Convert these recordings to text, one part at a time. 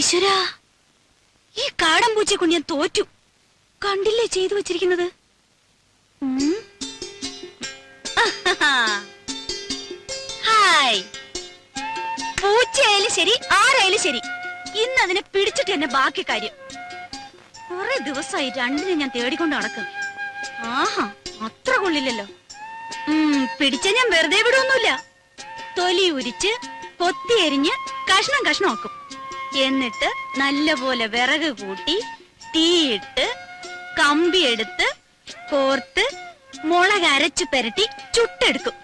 ഈശ്വരാ, ഈ കാടൻ പൂച്ചയെ കൊണ്ട് ഞാൻ തോറ്റു. കണ്ടില്ലേ ചെയ്തു വെച്ചിരിക്കുന്നത്? ഹായ്. പൂച്ചയായാലും ശരി ആരായാലും ശരി, ഇന്ന് അതിനെ പിടിച്ചിട്ട് തന്നെ ബാക്കി കാര്യം. കുറെ ദിവസമായി രണ്ടിനെ ഞാൻ തേടിക്കൊണ്ട് നടക്കും. ആഹാ, അത്ര കൊള്ളില്ലല്ലോ. പിടിച്ച ഞാൻ വെറുതെ വിടുവൊന്നുമില്ല. തൊലി ഉരിച്ച് കൊത്തി എരിഞ്ഞ് കഷ്ണം കഷ്ണമാക്കും. എന്നിട്ട് നല്ലപോലെ വിറക് കൂട്ടി തീയിട്ട് കമ്പിയെടുത്ത് കോർത്ത് മുളക് അരച്ചു പെരട്ടി ചുട്ടെടുക്കും.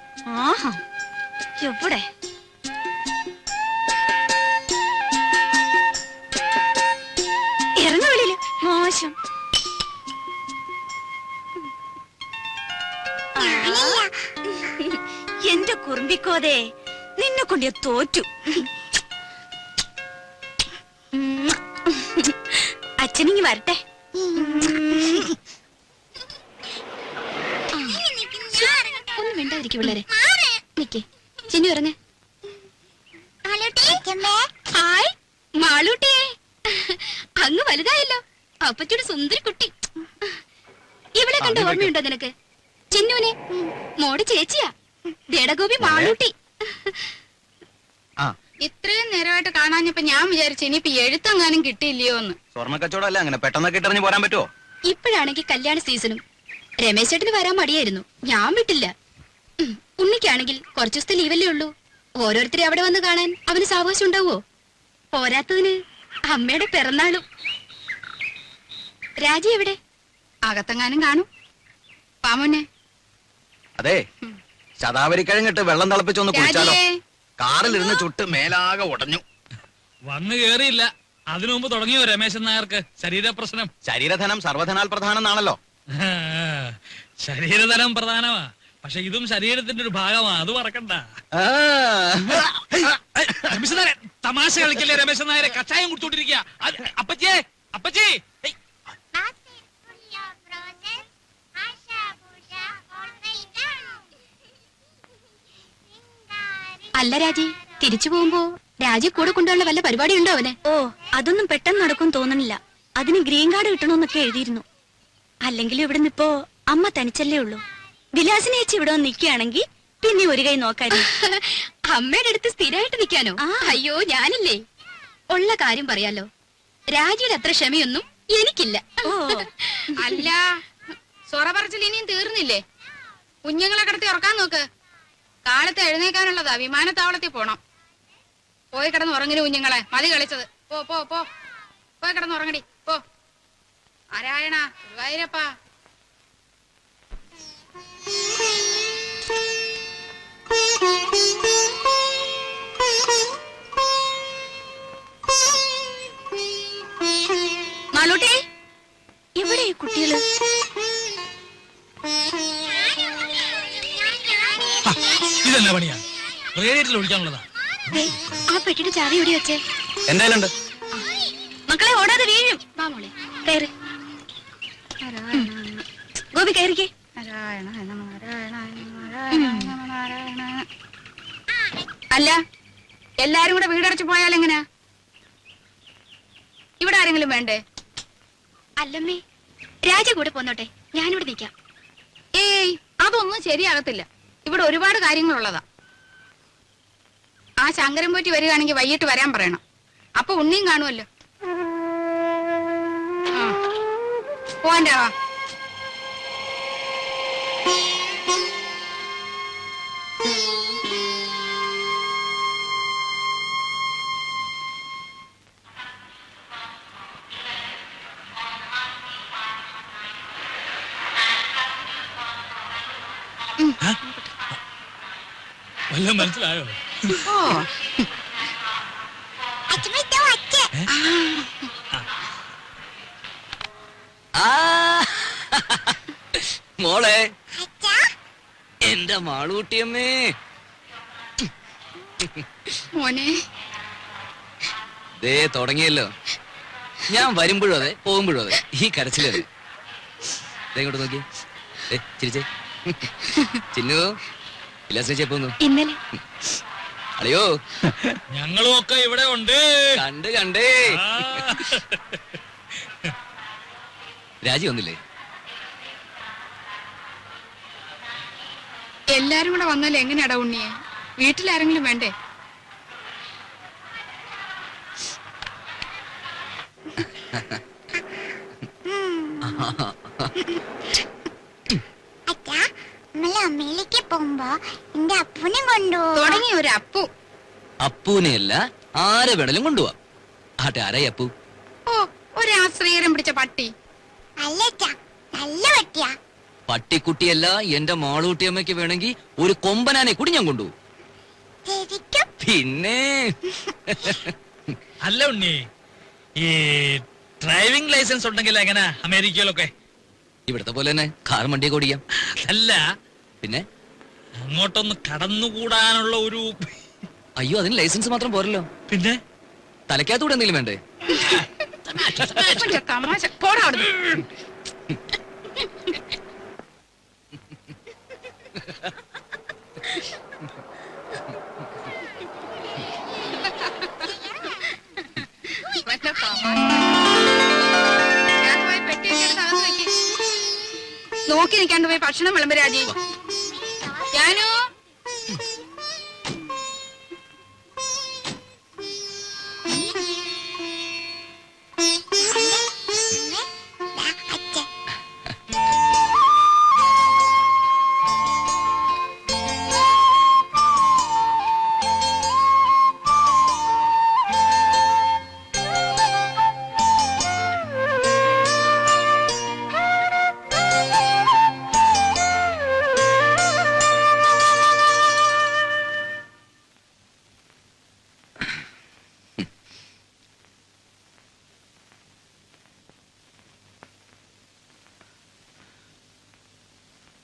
ആഹാ, എവിടെ ഇറങ്ങ വെളിയില്, മോശം. എന്റെ കുറുമ്പിക്കോതേ, നിന്നെ കൊണ്ട് ഞാൻ തോറ്റു. അച്ഛനിങ്ങി വരട്ടെ. ഒന്നും മിണ്ടാതിരിക്കും പിള്ളേരെ. നിക്കേ ചിന്നു ഇറങ്ങ. ഹായ് മാളൂട്ടിയെ, അങ്ങ് വലുതായല്ലോ. അപ്പച്ചോട് സുന്ദരി കുട്ടി. ഇവിടെ കണ്ട ഓർമ്മയുണ്ടോ നിനക്ക്? ചിന്നുനെ മോടെ ചേച്ചിയാ, ദേടഗോപി മാളൂട്ടി. ഇത്രയും നേരമായിട്ട് കാണാഞ്ഞപ്പോ ഞാൻ വിചാരിച്ചു ഇനിയിപ്പോ എഴുത്തെങ്ങാനും കിട്ടിയില്ലയോ എന്ന്. സ്വർണ്ണ കച്ചവടം അങ്ങനെ പെട്ടെന്നൊക്കെ ഇട്ടറിഞ്ഞ് പോരാൻ പറ്റുമോ? ഇപ്പോഴാണെങ്കിൽ കല്യാണ സീസണും. രമേശ് ചേട്ടന് വരാൻ മടിയായിരുന്നു, ഞാൻ വിട്ടില്ല. ഉണ്ണിക്കാണെങ്കിൽ കുറച്ചു ദിവസത്തെ ലീവല്ലേ ഉള്ളൂ. ഓരോരുത്തരെ അവിടെ വന്ന് കാണാൻ അവന് സാവകാശം ഉണ്ടാവോ? പോരാത്തതിന് അമ്മയുടെ പിറന്നാളും. രാജി എവിടെ? അകത്തെങ്ങാനും കാണും. പാമോനെ, അതെ, ശതാവരി കഴിഞ്ഞിട്ട് വെള്ളം തിളപ്പിച്ചൊന്ന് കുടിച്ചാലോ? കാറിലിരുന്ന് ചുട്ട് മേലാകെ ഉടഞ്ഞു. വന്നു കേറിയില്ല, അതിനു മുമ്പ് തുടങ്ങിയോ രമേശൻ നായർക്ക് ശരീരപ്രശ്നം? ശരീരധനം സർവധനാൽ പ്രധാനം എന്നാണല്ലോ. ശരീരധനം പ്രധാനമാ, പക്ഷെ ഇതും ശരീരത്തിന്റെ ഒരു ഭാഗമാ, അത് മറക്കണ്ട. രമേശൻ നായരെ തമാശ കളിക്കല്ലേ? രമേശൻ നായരെ കഷായം കുടിച്ചോണ്ടിരിക്കുക. അപ്പച്ചേ, അപ്പച്ചേ. അല്ല രാജി, തിരിച്ചു പോകുമ്പോ രാജി കൂടെ കൊണ്ടുള്ള വല്ല പരിപാടി ഉണ്ടോ അവന്? ഓ, അതൊന്നും പെട്ടെന്ന് നടക്കും തോന്നണില്ല. അതിന് ഗ്രീൻ കാർഡ് കിട്ടണമെന്നൊക്കെ എഴുതിയിരുന്നു. അല്ലെങ്കിൽ ഇവിടുന്ന് ഇപ്പോ അമ്മ തനിച്ചല്ലേ ഉള്ളൂ. വിലാസിനെ ചേച്ചി ഇവിടെ വന്ന് നിൽക്കുകയാണെങ്കിൽ പിന്നെ ഒരു കൈ നോക്കായിരുന്നു. അമ്മയുടെ അടുത്ത് സ്ഥിരമായിട്ട് നിൽക്കാനോ? അയ്യോ, ഞാനില്ലേ. ഉള്ള കാര്യം പറയാലോ, രാജിയുടെ അത്ര ക്ഷമയൊന്നും എനിക്കില്ല. ഓ, അല്ല, സൊറ പറച്ചിൽ ഇനിയും തീർന്നില്ലേ? കുഞ്ഞുങ്ങളെ കിടത്തി ഉറക്കാൻ നോക്ക്. കാലത്ത് എഴുന്നേക്കാനുള്ളതാ, വിമാനത്താവളത്തിൽ പോണം. പോയി കിടന്ന് ഉറങ്ങിന് കുഞ്ഞുങ്ങളെ, മതി കളിച്ചത്. പോ പോ പോ, പോയി കിടന്ന് ഉറങ്ങടി, പോ. നാരായണ ഗുരുവായൂരപ്പാ. മാളൂട്ടി, എവിടെ ഈ കുട്ടികള്? ഇതെന്നാ പണിയാ? റേഡിയേറ്ററിൽ ഒഴിക്കാനുള്ളതാ. ആ പെട്ടിയുടെ ചാവി എവിടെ വെച്ചേ? എന്തായാലും മക്കളെ ഓടാതെ വീഴും. വാ മോളെ, കയറി. ഗോപി കയറിക്കേ. അല്ല, എല്ലാരും കൂടെ വീടടച്ചു പോയാൽ എങ്ങനെയാ? ഇവിടെ ആരെങ്കിലും വേണ്ടേ? അല്ലമ്മേ, രാജ കൂടെ പോന്നോട്ടെ, ഞാനിവിടെ നിൽക്കാം. ഏയ്, അതൊന്നും ശരിയാകത്തില്ല. ഇവിടെ ഒരുപാട് കാര്യങ്ങളുള്ളതാ. ആ ശങ്കരൻ പോറ്റി വരികയാണെങ്കിൽ വൈകിട്ട് വരാൻ പറയണം. അപ്പൊ ഉണ്ണിയും കാണുമല്ലോ. പോവാൻ്റെ വാ. വല്ലതും മനസ്സിലായോ? ഓ, മോളെ, എന്റെ മാളൂട്ടിയമ്മേ. മോനെ, ദേ തുടങ്ങിയല്ലോ. ഞാൻ വരുമ്പോഴും അതെ, പോകുമ്പോഴും അതെ, ഈ കരച്ചിലത്. ഇങ്ങോട്ട് നോക്കി, ചിരിച്ചേ. ചിന്നു, വിലാസിനെ പോന്നു. ഇന്നലെ അളിയോ ഞങ്ങളും ഒക്കെ ഇവിടെ ഉണ്ട്. കണ്ട് കണ്ടേ. ആ. രാജി വന്നില്ലേ? എല്ലാരും കൂടെ വന്നാലും എങ്ങനെയാടാ ഉണ്ണിയെ? വീട്ടിലാരെങ്കിലും വേണ്ടേ? അച്ഛാ, നമ്മള് അമ്മയിലേക്ക് പോകുമ്പോ എന്റെ അപ്പുനെ കൊണ്ടുപോകും. തുടങ്ങി ഒരു അപ്പു. അപ്പൂനെയല്ല ആരെ വേണേലും കൊണ്ടുപോവാ. ആട്ടെ, ആരായി അപ്പു? ഓ, ഒരു ആശ്രയരം പിടിച്ച പട്ടി. അല്ല അച്ഛാ, നല്ല പട്ടിയാ. പട്ടിക്കുട്ടിയല്ല, എന്റെ മാളൂട്ടിയമ്മയ്ക്ക് വേണമെങ്കിൽ ഒരു കൊമ്പനാനെ കൂടി ഞാൻ കൊണ്ടുപോകും. ശരിക്കും? പിന്നെ അല്ല ഉണ്ണി, ഈ ഡ്രൈവിംഗ് ലൈസൻസ് ഉണ്ടെങ്കിൽ എങ്ങനെ അമേരിക്കയിലൊക്കെ? ഇവിടത്തെ പോലെ തന്നെ കാർ വണ്ടിയൊക്കെ ഓടിക്കാം. അല്ല, പിന്നെ അങ്ങോട്ടൊന്ന് കടന്നുകൂടാനുള്ള ഒരു... അയ്യോ, അതിന് ലൈസൻസ് മാത്രം പോരല്ലോ. പിന്നെ തലയ്ക്കകത്തൂടെ എന്തെങ്കിലും വേണ്ടേ? കൊഞ്ച തമാശ. പോടാ അവിടുന്ന്. വല്ല തമാശ. ഞാൻ പോയി പെട്ടിയൊക്കെ എടുത്ത് അകത്ത് വെക്ക്. നോക്കി നിൽക്കാണ്ട് പോയി ഭക്ഷണം വിളമ്പ് രാജി. ഞാനോ അച്ഛൻ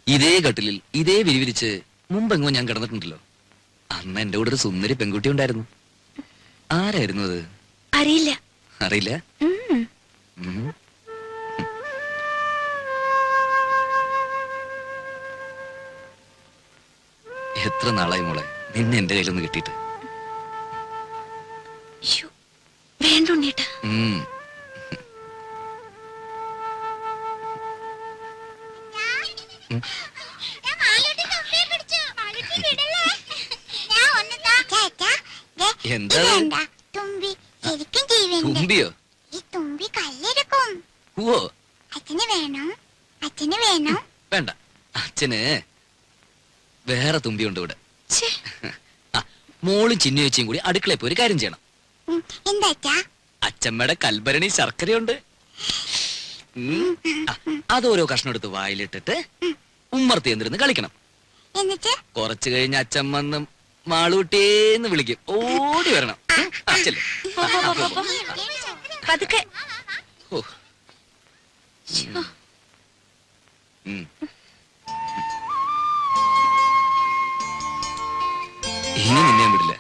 ഇതേ കട്ടിലിൽ ഇതേ വിരിവിരിച്ച് മുമ്പെങ്ങോ ഞാൻ കിടന്നിട്ടുണ്ടല്ലോ. അന്ന് എന്റെ കൂടെ ഒരു സുന്ദരി പെൺകുട്ടി ഉണ്ടായിരുന്നു. ആരായിരുന്നു അത്? അറിയില്ല. അറിയില്ല. ഉം. ഉം. എത്ര നാളായി മോളെ നിന്നെ എന്റെ കയ്യിലൊന്ന് കിട്ടിയിട്ട്. ശ്ശോ, വേണ്ട ഉണ്ണീട്ടാ. ഉം. ഞാൻ മാളൂട്ടി തൊപ്പിയെ പിടിച്ചു. മാളൂട്ടി വിടല്ലേ? ഞാൻ ഒന്ന് താ. ചേട്ടാ, ദേ, എന്താ? ഇതെന്താ? തുമ്പി. ശരിക്കും ജീവനുണ്ട്. തുമ്പിയോ? ഈ തുമ്പി കല്ലെടുക്കും. ഓ, അച്ഛന് വേണോ? അച്ഛന് വേണോ? വേണ്ട. അച്ഛന് വേറെ തുമ്പിയുണ്ട് ഇവിടെ. ഛേ, ആ, മോളും ചിന്നു ചേച്ചിയും കൂടി അടുക്കളയിൽ പോയി ഒരു കാര്യം ചെയ്യണം. എന്താ അച്ഛാ? അച്ഛമ്മയുടെ കൽഭരണി ശർക്കരയുണ്ട്. ആ, അതോരോ കഷ്ണം എടുത്ത് വായിലിട്ടിട്ട് ഉമ്മർത്തി എന്തിരുന്ന് കളിക്കണം. എന്നിട്ട് കുറച്ചു കഴിഞ്ഞ് അച്ഛൻ വന്ന് മാളൂട്ടേന്ന് വിളിക്കും. ഓടി വരണം. അച്ഛല്ലേ? പോ, പോ, പോ, പോ, പോ. പതുക്കെ. ഓ. ഉം. ഇനി നിന്നെ ഞാൻ വിടില്ല.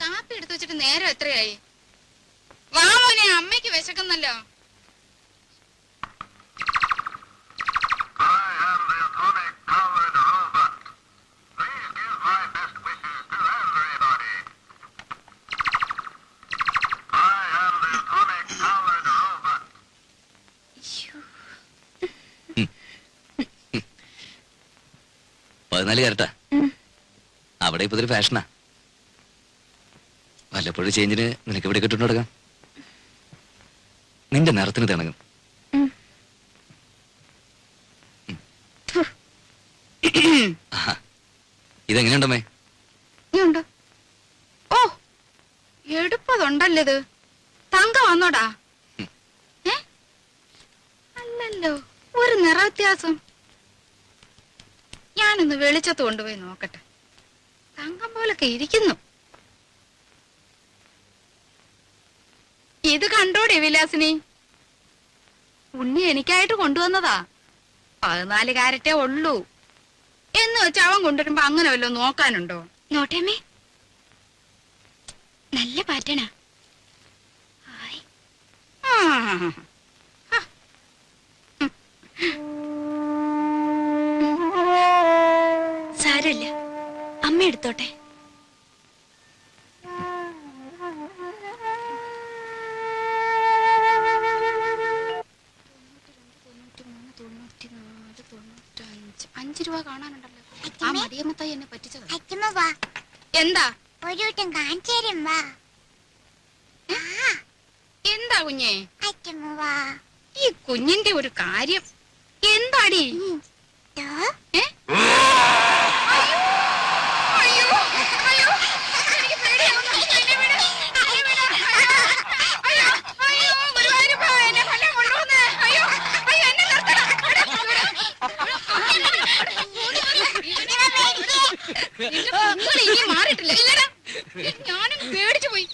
കാപ്പി എടുത്തു വെച്ചിട്ട് നേരം എത്രയായി? വാ മോനെ, അമ്മയ്ക്ക് വിശക്കുന്നല്ലോ. ശ്ശോ, 14 കരട്ടാ. അവിടെ ഇപ്പൊ ഇതൊരു ഫാഷനാ. വല്ലപ്പോഴും ചേഞ്ചിന് നിനക്ക് ഇവിടെ കിട്ടുന്നു തുടങ്ങാം. നിന്റെ നിറത്തിന് തിണങ്ങും. ഉം. ആഹാ. ഇതെങ്ങനെയുണ്ടമ്മേ? ഇനിയുണ്ടോ? ഓ, എടുപ്പതുണ്ടല്ലോ ഇത്. തങ്ക വന്നോടാ? ഏ? അല്ലല്ലോ, ഒരു നിറ വ്യത്യാസം. ഞാനൊന്ന് വെളിച്ചത്ത് കൊണ്ടുപോയി നോക്കട്ടെ. തങ്കം പോലൊക്കെ ഇരിക്കുന്നു. ഇത് കണ്ടോടെ വിലാസിനി? ഉണ്ണി എനിക്കായിട്ട് കൊണ്ടുവന്നതാ. 14 കാരറ്റേ ഉള്ളൂ എന്ന് വെച്ച് അവൻ കൊണ്ടുവരുമ്പോ അങ്ങനെ വല്ലതും നോക്കാനുണ്ടോ? നോട്ടേമ്മേ, നല്ല പാറ്റേണാ. ഹായ്. ആ, സാരമില്ല, അമ്മ എടുത്തോട്ടെ. $5 കാണാനുണ്ടല്ലോ. ആ മടിയമ്മത്തായി എന്നെ പറ്റിച്ചത്. അച്ഛമ്മ വാ, എന്താ ഒരു വട്ടം കാണിച്ചു തരും വാ. എന്താ കുഞ്ഞേ? അച്ഛമ്മ വാ. ഈ കുഞ്ഞിന്റെ ഒരു കാര്യം എന്താടി? ദോ, ഏ? അയ്യോ, അയ്യോ, അയ്യോ, എനിക്ക് പേടിയാവുന്നു. എന്നെ വിട്, എന്നെ വിട്. അയ്യോ, അയ്യോ, ഗുരുവായൂരപ്പാ, എന്നെ വല്ലതും കൊണ്ടുവന്ന്. അയ്യോ, അയ്യോ, എന്നെ നിർത്തണം. നിങ്ങൾ ഇനി മാറിയിട്ടില്ല. ഇല്ലടാ, ഞാനും പേടിച്ചു പോയി.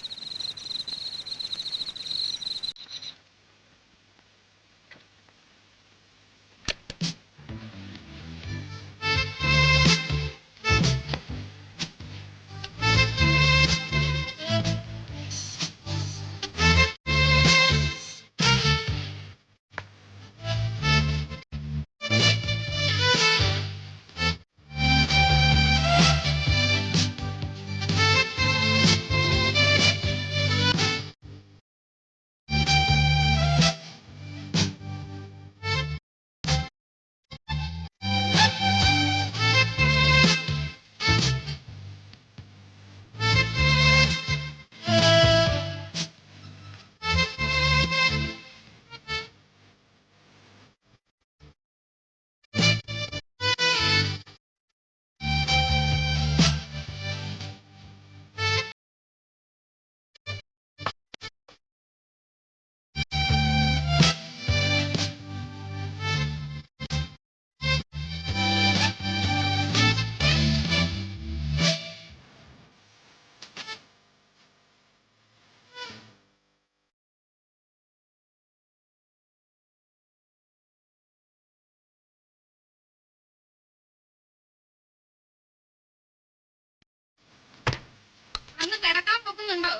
അന്ന് കിടക്കാൻ പൊക്കുന്നുണ്ടോ?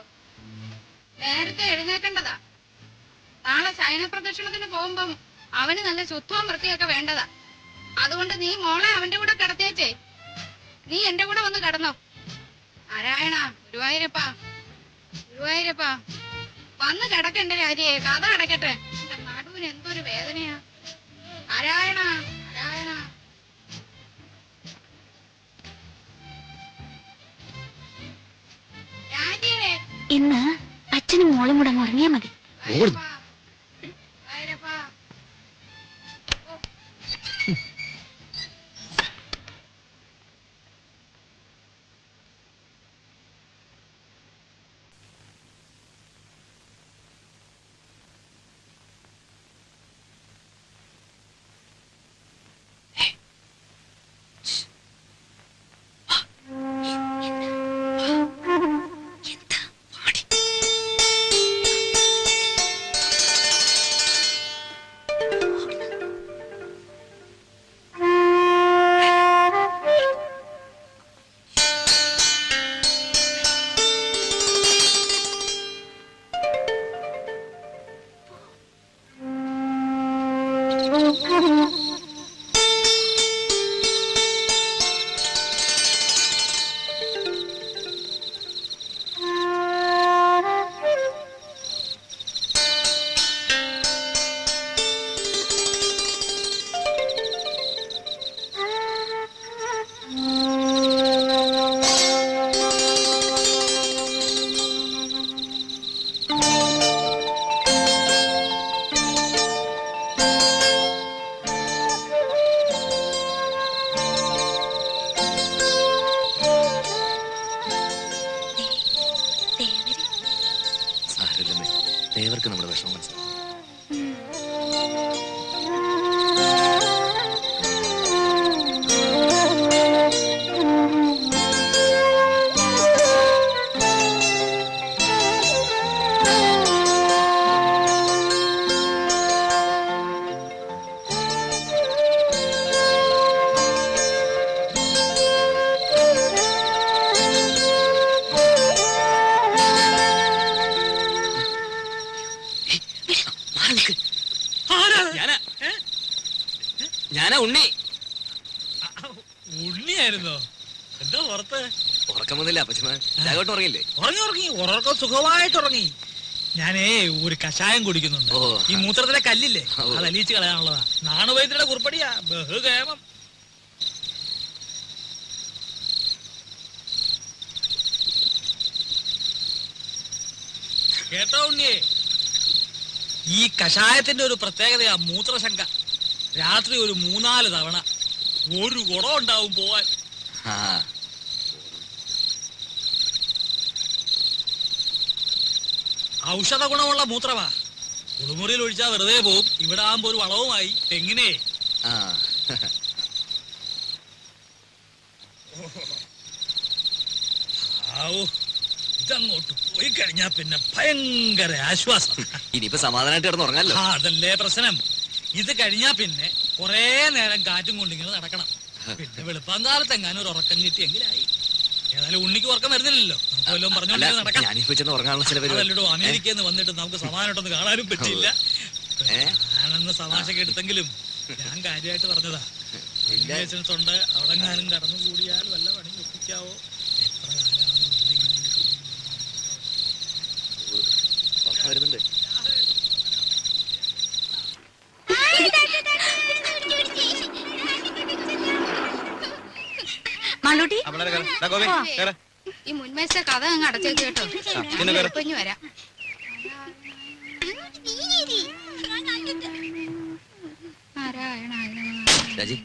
നേരത്തെ എഴുന്നേക്കേണ്ടതാ. നാളെ ശയന പ്രദക്ഷിണത്തിന് പോകുമ്പം അവന് നല്ല ശുദ്ധവും വൃത്തിയൊക്കെ വേണ്ടതാ. അതുകൊണ്ട് നീ മോളെ അവന്റെ കൂടെ കിടത്തിയേച്ചേ. നീ എന്റെ കൂടെ വന്ന് കിടന്നോ. നാരായണ, ഗുരുവായൂരപ്പാ, ഗുരുവായൂരപ്പാ, വന്ന് കിടക്കണ്ട രാജിയെ. കഥ കിടക്കട്ടെ. എന്റെ നടുവിന് എന്തൊരു വേദനയാ. നാരായണ, നാരായണ. രാജിയെ. ഇന്ന് അച്ഛനും മോളും കൂടെ ഉറങ്ങിയാ മതി. ഗുരുവായൂരപ്പാ, ഗുരുവായൂരപ്പാ. സാരമില്ലമ്മേ, ദേവർക്ക് നമ്മുടെ വിഷമം മനസ്സിലാവും. ഞാനാ ഉണ്ണി. ഉണ്ണിയായിരുന്നോ? എന്താ പുറത്ത്? ഉറക്കം വന്നില്ല അപ്പച്ചമ്മ. രാഘവട്ടം ഉറങ്ങില്ലേ? ഉറങ്ങി ഉറക്കം സുഖമായിട്ട് ഉറങ്ങി. ഞാനേ ഒരു കഷായം കുടിക്കുന്നുണ്ട്. ഓ. ഈ മൂത്രത്തിലെ കല്ലില്ലേ, ഓ. അത് അലിയിച്ച് കളയാനുള്ളതാ. നാണുവൈദ്യരുടെ കുറിപ്പടിയാ, ബഹുകേമം. കേട്ടോ ഉണ്ണിയേ, ഈ കഷായത്തിന്റെ ഒരു പ്രത്യേകതയാ മൂത്രശങ്ക. രാത്രി ഒരു 3-4 തവണ ഒരു കുടം ഉണ്ടാവും പോവാൻ. ആ ഔഷധ ഗുണമുള്ള മൂത്രമാ. കുളിമുറിയിൽ ഒഴിച്ചാ വെറുതെ പോവും. ഇവിടെ ആകുമ്പോ ഒരു വളവുമായി. എങ്ങനെ? ആ ഇതങ്ങോട്ട് പോയി കഴിഞ്ഞാ പിന്നെ ഭയങ്കര ആശ്വാസം. ഇനിയിപ്പോ സമാധാനമായിട്ട് കിടന്ന് ഉറങ്ങാലോ. അതല്ലേ പ്രശ്നം. ഇത് കഴിഞ്ഞാ പിന്നെ കൊറേ നേരം കാറ്റും കൊണ്ടിങ്ങനെ നടക്കണം. പിന്നെ വെളുപ്പാങ്കാലത്ത് എങ്ങാനും ഒരു ഉറക്കം കിട്ടിയെങ്കിലായി. ഏതായാലും ഉണ്ണിക്ക് ഉറക്കം വരുന്നില്ലല്ലോ. നമുക്ക് വല്ലതും പറഞ്ഞോണ്ട് നടക്കാം. ഞാനിപ്പോ ചെന്ന് ഉറങ്ങാനുള്ള ചില പരിപാടി. അതല്ലോ അമേരിക്കയിൽ നിന്ന് വന്നിട്ട് നമുക്ക് സമാധാനമായിട്ടൊന്ന് കാണാനും പറ്റില്ല. ഏ? ഞാനെന്ന് തമാശക്ക് എടുത്തെങ്കിലും ഞാൻ കാര്യമായിട്ട് പറഞ്ഞതാ. ഉണ്ട് അവിടെങ്ങാനും കടന്നു കൂടിയാൽ വല്ല പണി ഒപ്പിക്കാവോ? എത്ര കാലമാണ് ഉറക്കം വരുന്നുണ്ട്. മാളൂട്ടി ഈ മുൻവശത്തെ കഥ അങ്ങ് അടച്ചേക്ക് കേട്ടോ. കുഞ്ഞു വരാം. നീ നാരായണ രാജി